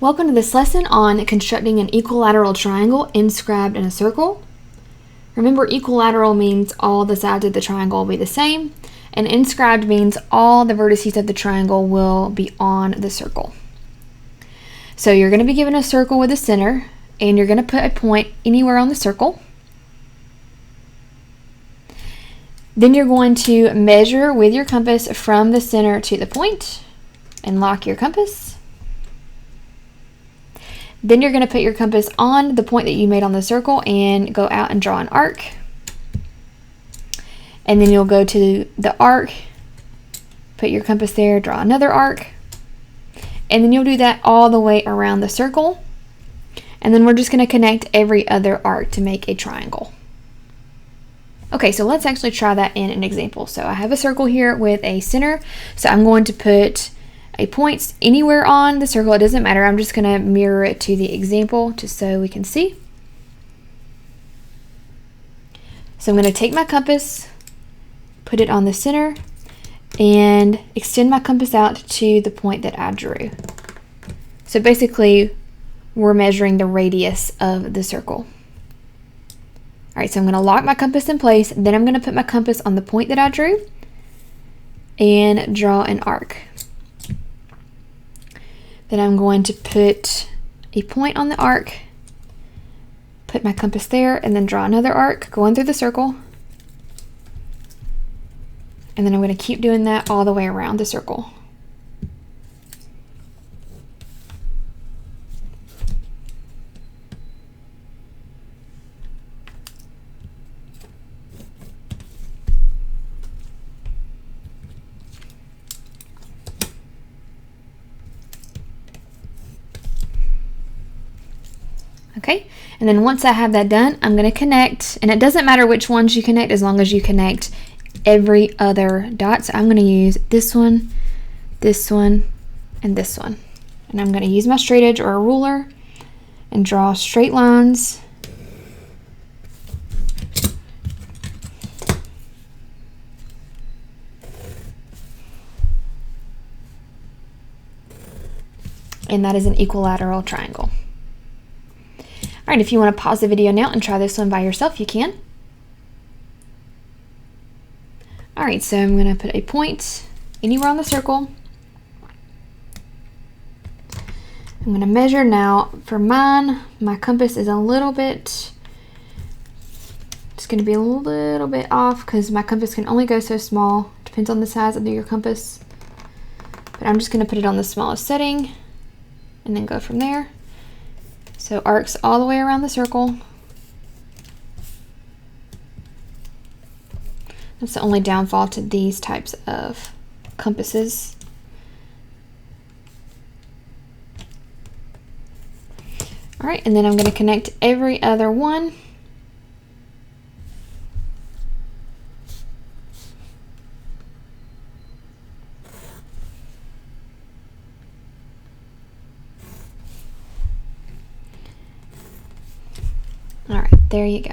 Welcome to this lesson on constructing an equilateral triangle inscribed in a circle. Remember, equilateral means all the sides of the triangle will be the same, and inscribed means all the vertices of the triangle will be on the circle. So you're going to be given a circle with a center, and you're going to put a point anywhere on the circle. Then you're going to measure with your compass from the center to the point and lock your compass. Then you're going to put your compass on the point that you made on the circle and go out and draw an arc. And then you'll go to the arc, put your compass there, draw another arc. And then you'll do that all the way around the circle. And then we're just going to connect every other arc to make a triangle. Okay, so let's actually try that in an example. So I have a circle here with a center. So I'm going to put a point anywhere on the circle. It doesn't matter. I'm just going to mirror it to the example just so we can see. So I'm going to take my compass, put it on the center, and extend my compass out to the point that I drew. So basically, we're measuring the radius of the circle. All right, so I'm going to lock my compass in place. Then I'm going to put my compass on the point that I drew and draw an arc. Then I'm going to put a point on the arc, put my compass there, and then draw another arc going through the circle. And then I'm going to keep doing that all the way around the circle. Okay, and then once I have that done, I'm going to connect, and it doesn't matter which ones you connect as long as you connect every other dot. So I'm going to use this one, and this one. And I'm going to use my straight edge or a ruler and draw straight lines. And that is an equilateral triangle. All right, if you want to pause the video now and try this one by yourself, you can. All right, so I'm going to put a point anywhere on the circle. I'm going to measure now. For mine, my compass is a little bit, it's going to be a little bit off because my compass can only go so small. Depends on the size of your compass. But I'm just going to put it on the smallest setting and then go from there. So arcs all the way around the circle. That's the only downfall to these types of compasses. All right, and then I'm going to connect every other one. All right, there you go.